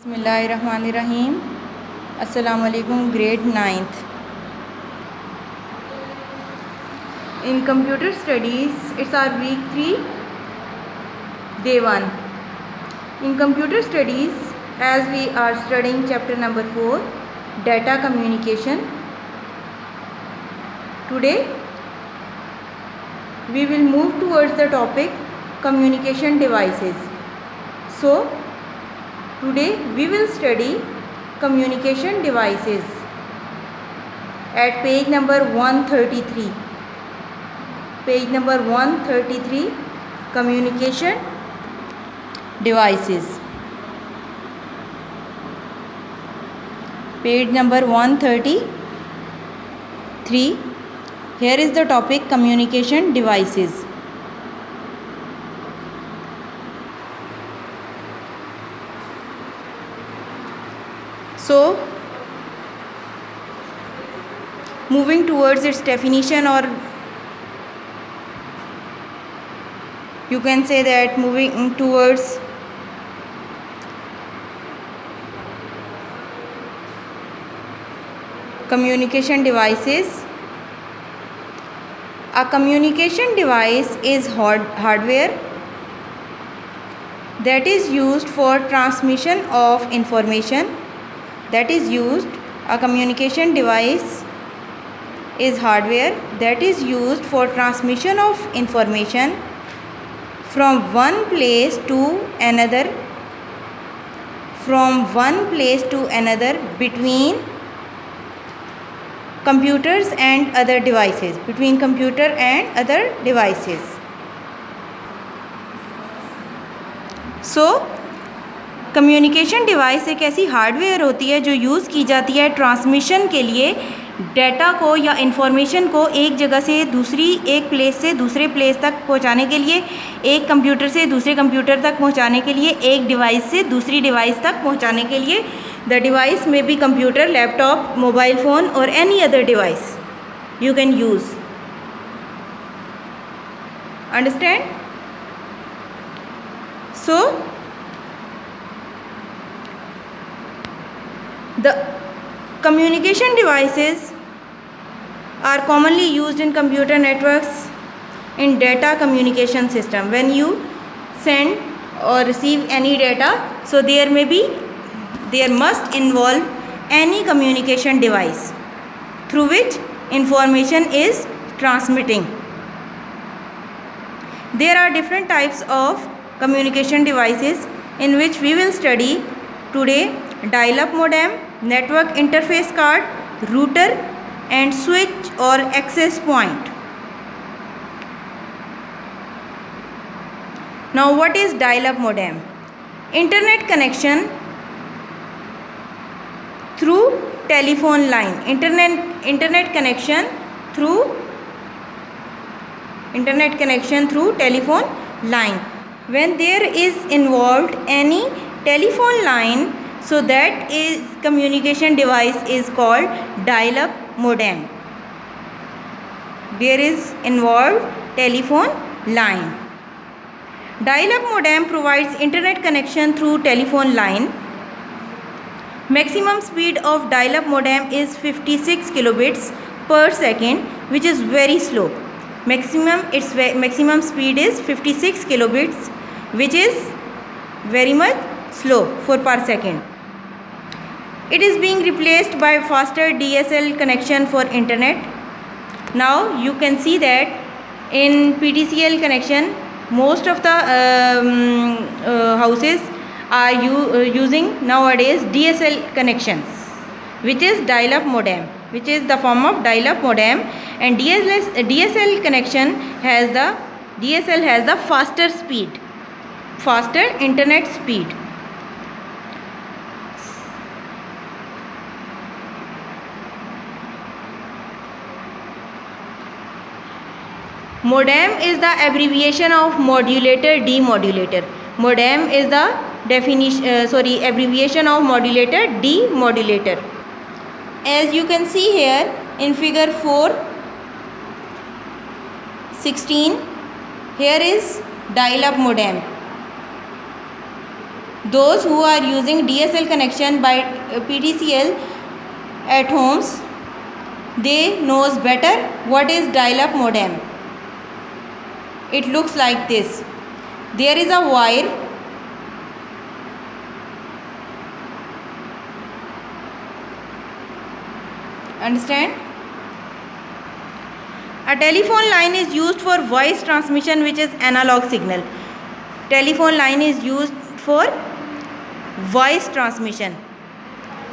बिस्मिल्लाहिर्रहमानिर्रहीम। अस्सलामुअलैकुम। Grade 9th in computer studies. It's our week 3, day 1. In computer studies, as we are studying chapter number 4, data communication, today we will move towards the topic communication devices. So today we will study communication devices at page number 133. Page number 133, communication devices. Page number 133. Here is the topic communication devices. So, moving towards its definition, or you can say that moving towards communication devices. A communication device is hardware that is used for transmission of information. A communication device is hardware that is used for transmission of information from one place to another between computers and other devices. So communication device एक ऐसी hardware होती है जो use की जाती है transmission के लिए, डाटा को या इन्फॉर्मेशन को एक जगह से एक प्लेस से दूसरे प्लेस तक पहुंचाने के लिए, एक कंप्यूटर से दूसरे कंप्यूटर तक पहुंचाने के लिए, एक डिवाइस से दूसरी डिवाइस तक पहुंचाने के लिए. द डिवाइस में be computer, laptop, mobile phone और any other device you can use. Understand? So the communication devices are commonly used in computer networks in data communication system. When you send or receive any data, so there must involve any communication device through which information is transmitting. There are different types of communication devices in which we will study today: dial-up modem, network interface card, router and switch or access point. Now what is dial-up modem? Internet connection through telephone line. Internet connection through telephone line. When there is involved any telephone line, so that is communication device is called dial-up modem. There is involved telephone line. Dial-up modem provides internet connection through telephone line. Maximum speed of dial-up modem is 56 kilobits per second, which is very slow. Maximum speed is 56 kilobits, which is very much slow for per second. It is being replaced by faster DSL connection for internet. Now you can see that in PTCL connection, most of the houses are using nowadays DSL connections, which is dial-up modem, which is the form of dial-up modem. And DSL connection has the faster internet speed. Modem is the abbreviation of modulator, demodulator. Modem is the abbreviation of modulator, demodulator. As you can see here in figure 4:16, here is dial-up modem. those who are using DSL connection by PTCL at homes, they knows better what is dial-up modem. It looks like this. There is a wire, understand? A telephone line is used for voice transmission, which is analog signal. Telephone line is used for voice transmission.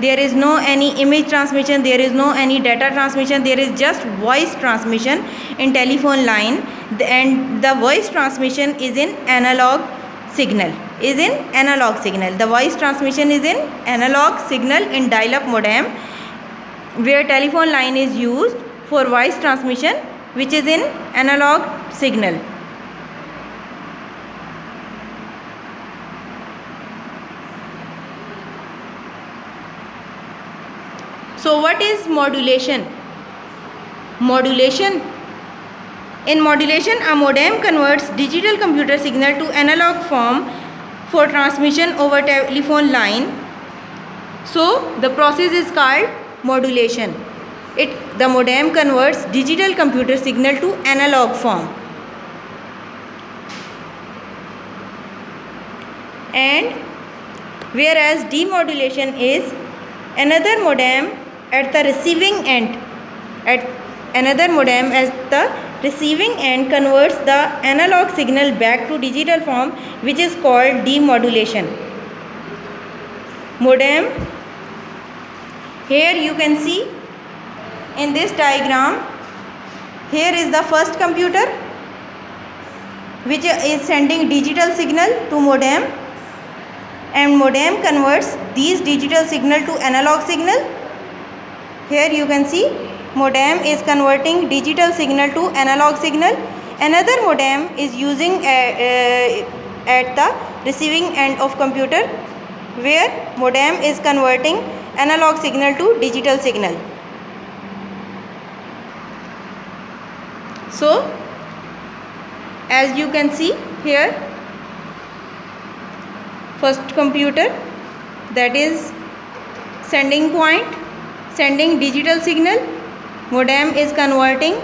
There is no any image transmission, there is no any data transmission, there is just voice transmission in telephone line, and the voice transmission is in analog signal. The voice transmission is in analog signal in dial-up modem, where telephone line is used for voice transmission, which is in analog signal. So what is modulation? In modulation, a modem converts digital computer signal to analog form for transmission over telephone line. So the process is called modulation. The modem converts digital computer signal to analog form. And whereas demodulation is another modem at the receiving end. Another modem at the receiving end converts the analog signal back to digital form, which is called demodulation. Modem, here you can see in this diagram, here is the first computer which is sending digital signal to modem, and modem converts these digital signal to analog signal. Here you can see modem is converting digital signal to analog signal. Another modem is using at the receiving end of computer, where modem is converting analog signal to digital signal. So as you can see here, first computer, that is sending point, sending digital signal, modem is converting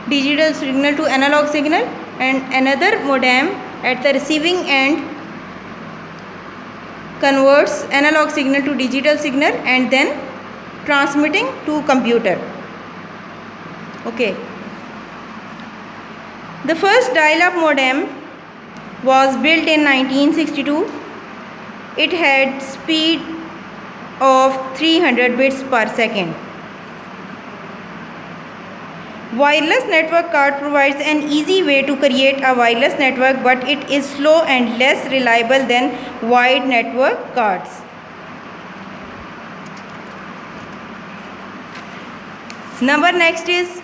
digital signal to analog signal, and another modem at the receiving end converts analog signal to digital signal and then transmitting to computer. Okay. The first dial-up modem was built in 1962. It had speed of 300 bits per second. Wireless network card provides an easy way to create a wireless network, but it is slow and less reliable than wired network cards. Number next is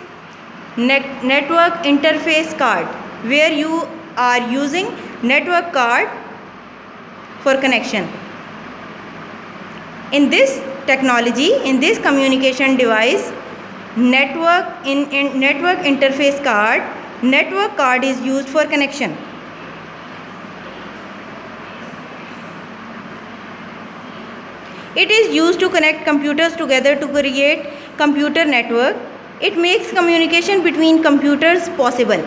network interface card, where you are using network card for connection. In this technology, in this communication device, network interface card, network card is used for connection. It is used to connect computers together to create computer network. It makes communication between computers possible.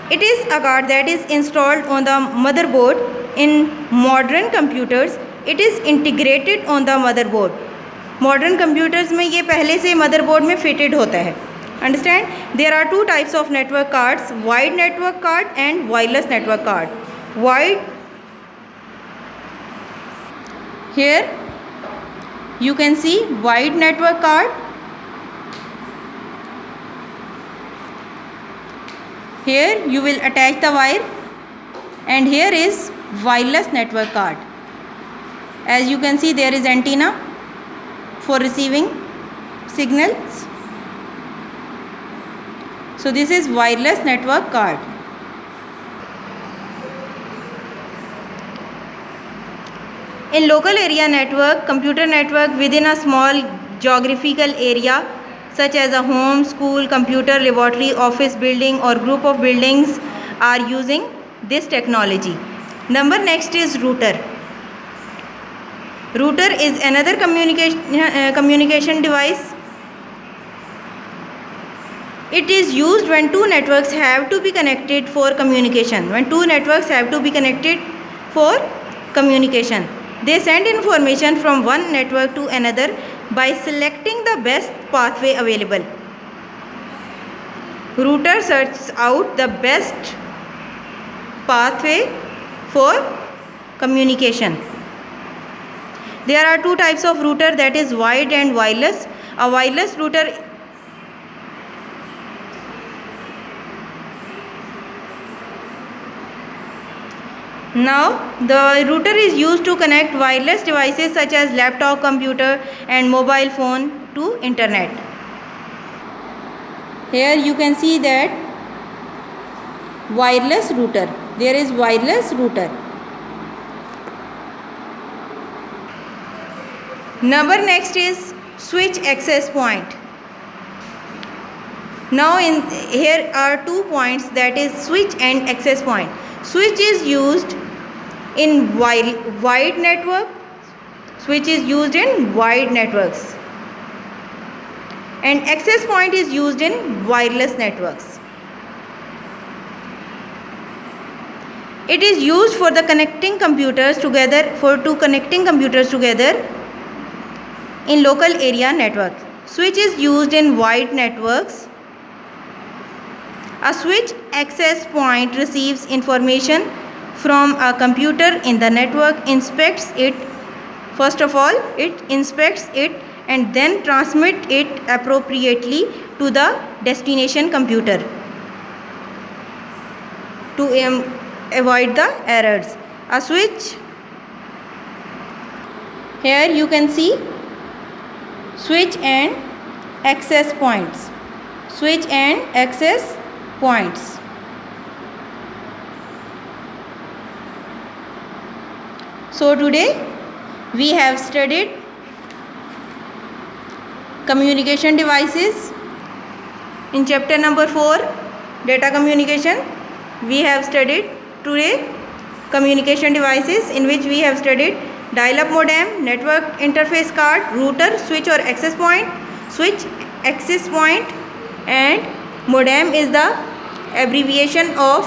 It is a card that is installed on the motherboard. In modern computers, it is integrated on the motherboard. Modern computers में ये पहले से motherboard में fitted होता है. Understand? There are two types of network cards: wired network card and wireless network card. Wired, here you can see wired network card. Here you will attach the wire, and here is wireless network card. As you can see, there is antenna for receiving signals. So this is wireless network card. In local area network, computer network within a small geographical area such as a home, school, computer laboratory, office building or group of buildings are using this technology. Number next is router. Router is another communication device. It is used when two networks have to be connected for communication. When two networks have to be connected for communication, they send information from one network to another by selecting the best pathway available. Router searches out the best pathway for communication. There are two types of router, that is wired and wireless. A wireless router Now, the router is used to connect wireless devices such as laptop, computer and mobile phone to internet. Here you can see that wireless router. There is wireless router. Number next is switch access point. Now here are 2 points, that is switch and access point. Switch is used in wide network. Switch is used in wide networks. And access point is used in wireless networks. It is used for the connecting computers together, in local area network. Switch is used in wide networks. A switch access point receives information from a computer in the network, inspects it. First of all, it inspects it and then transmits it appropriately to the destination computer to avoid the errors. A switch, here you can see switch and access points. Switch and access points. So today we have studied communication devices. In chapter number 4, data communication, we have studied today communication devices, in which we have studied dial-up modem, network interface card, router, switch or access point. Switch, access point and modem is the abbreviation of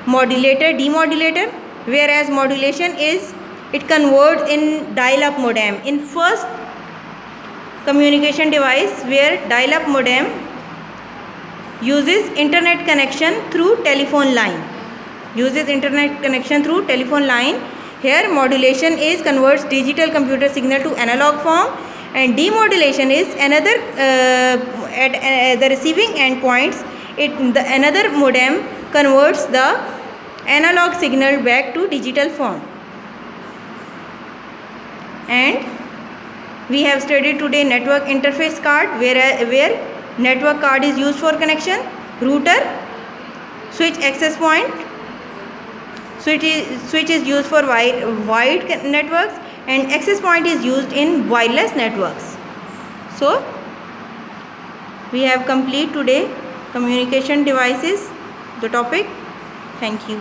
modulator, demodulator, whereas modulation is, it converts in dial-up modem. In first communication device, where dial-up modem uses internet connection through telephone line. Here modulation is converts digital computer signal to analog form, and demodulation is another at the receiving end points. Another modem converts the analog signal back to digital form. And we have studied today network interface card, where network card is used for connection, router, switch access point. Switch is used for wide networks, and access point is used in wireless networks. So we have complete today communication devices, the topic. Thank you.